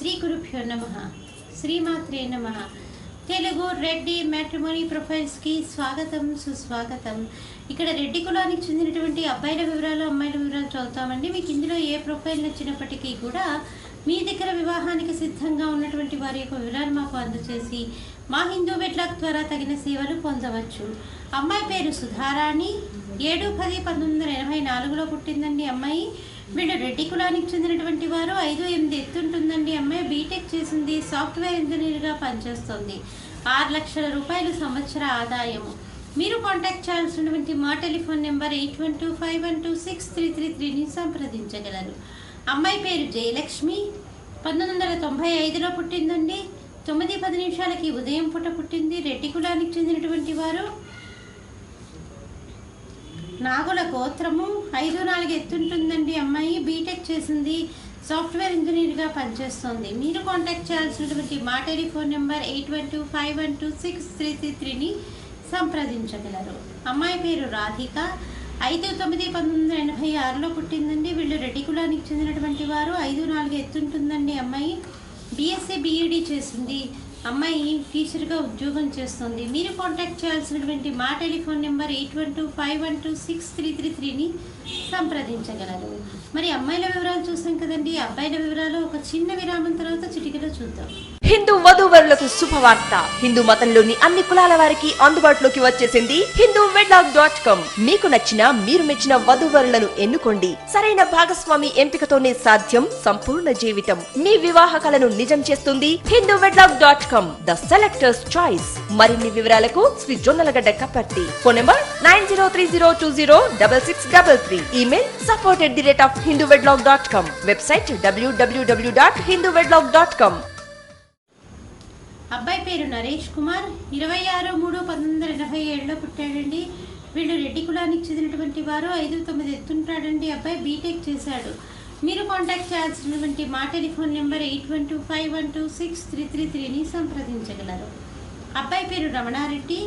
శ్రీ గురుభ్యో నమః. శ్రీమాత్రే నమః. తెలుగు రెడ్డి మ్యాట్రిమోనీ ప్రొఫైల్స్కి స్వాగతం, సుస్వాగతం. ఇక్కడ రెడ్డి కులానికి చెందినటువంటి అబ్బాయిల వివరాలు, అమ్మాయిల వివరాలు చదువుతామండి. మీకు ఇందులో ఏ ప్రొఫైల్ నచ్చినప్పటికీ కూడా మీ దగ్గర వివాహానికి సిద్ధంగా ఉన్నటువంటి వారి యొక్క వివరాలు మాకు అందజేసి మా హిందూ వెడ్లాక్ ద్వారా తగిన సేవలు పొందవచ్చు. అమ్మాయి పేరు సుధారాణి, 7/10/1984లో పుట్టిందండి అమ్మాయి. వీళ్ళు రెడ్డి కులానికి చెందినటువంటి వారు. 5'8" ఎత్తుంటుందండి అమ్మాయి. బీటెక్ చేసింది, సాఫ్ట్వేర్ ఇంజనీర్గా పనిచేస్తుంది. 6 లక్షల రూపాయలు సంవత్సర ఆదాయము. మీరు కాంటాక్ట్ చేయాల్సినటువంటి మా టెలిఫోన్ నెంబర్ 8125126333ని సంప్రదించగలరు. అమ్మాయి పేరు జయలక్ష్మి, 1995లో పుట్టిందండి. 9:10 ఉదయం పూట పుట్టింది. రెడ్డి కులానికి చెందినటువంటి వారు. నాగుల గోత్రము. 5'4" ఎత్తుంటుందండి అమ్మాయి. బీటెక్ చేసింది, సాఫ్ట్వేర్ ఇంజనీర్గా పనిచేస్తుంది. మీరు కాంటాక్ట్ చేయాల్సినటువంటి మా టెలిఫోన్ నెంబర్ 8125126333ని సంప్రదించగలరు. అమ్మాయి పేరు రాధిక, 5/9/1986లో పుట్టిందండి. వీళ్ళు రెడ్డి కులానికి చెందినటువంటి వారు. 5'4" ఎత్తుంటుందండి అమ్మాయి. బీఎస్సీ బీఈడీ చేసింది. అమ్మాయి టీచర్గా ఉద్యోగం చేస్తుంది. మీరు కాంటాక్ట్ చేయాల్సినటువంటి మా టెలిఫోన్ నెంబర్ 8125126333ని సంప్రదించగలరు. మరి అమ్మాయిల వివరాలు చూసాం కదండి. అబ్బాయిల వివరాలు ఒక చిన్న విరామం తర్వాత చిటికలో చూద్దాం. హిందూ వధూవరులకు శుభవార్త. హిందూ మతంలోని అన్ని కులాల వారికి అందుబాటులోకి వచ్చేసింది hinduwedlock.com. మీకు నచ్చిన, మీరు మెచ్చిన వధూవరులను ఎన్నుకోండి. సరైన భాగస్వామి ఎంపికతోనే సాధ్యం సంపూర్ణ జీవితం. మీ వివాహ కలను నిజం చేస్తుంది hinduwedlock.com, ద సెలెక్టర్స్ చాయిస్. మరిన్ని వివరాలకు Shri Jonnalagadda Kaparthi. Phone number 9030206633. Email support@hinduwedlock.com. Website www.hinduwedlock.com. అబ్బాయి పేరు నరేష్ కుమార్, 26/3/1987లో పుట్టాడండి. వీళ్ళు రెడ్డి కులానికి చెందినటువంటి వారు. 5'9" ఎత్తుంటాడండి అబ్బాయి. బీటెక్ చేశాడు. మీరు కాంటాక్ట్ చేయాల్సినటువంటి మా టెలిఫోన్ నెంబర్ 8125126333ని సంప్రదించగలరు. అబ్బాయి పేరు రమణారెడ్డి,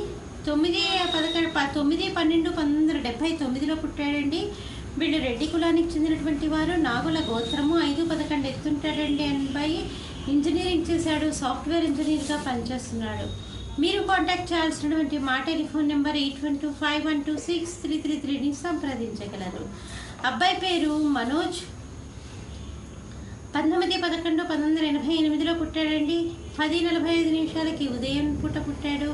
9/12/1979లో పుట్టాడండి. వీళ్ళు రెడ్డి కులానికి చెందినటువంటి వారు. నాగుల గోత్రము. 5'11" ఎత్తుంటాడండి అబ్బాయి. ఇంజనీరింగ్ చేశాడు, సాఫ్ట్వేర్ ఇంజనీర్గా పనిచేస్తున్నాడు. మీరు కాంటాక్ట్ చేయాల్సినటువంటి మా టెలిఫోన్ నెంబర్ 8125126333ని సంప్రదించగలరు. అబ్బాయి పేరు మనోజ్, 19/11/1988లో పుట్టాడండి. 10:45 ఉదయం పూట పుట్టాడు.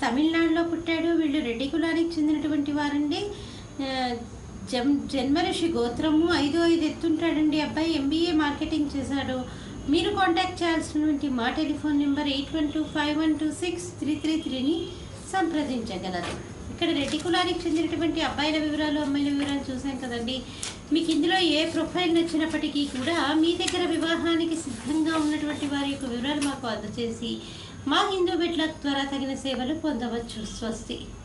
తమిళనాడులో పుట్టాడు. వీళ్ళు రెడ్డి కులానికి చెందినటువంటి వారండి. జన్మఋషి గోత్రము. 5'5" ఎత్తుంటాడండి అబ్బాయి. ఎంబీఏ మార్కెటింగ్ చేశాడు. మీరు కాంటాక్ట్ చేయాల్సినటువంటి మా టెలిఫోన్ నెంబర్ 8125126333ని సంప్రదించగలరు. ఇక్కడ రెడ్డి కులానికి చెందినటువంటి అబ్బాయిల వివరాలు, అమ్మాయిల వివరాలు చూసాం కదండి. మీకు ఇందులో ఏ ప్రొఫైల్ నచ్చినప్పటికీ కూడా మీ దగ్గర వివాహానికి సిద్ధంగా ఉన్నటువంటి వారి యొక్క వివరాలు మాకు అందజేసి మా హిందూ వెడ్లాక్ ద్వారా తగిన సేవలు పొందవచ్చు. స్వస్తి.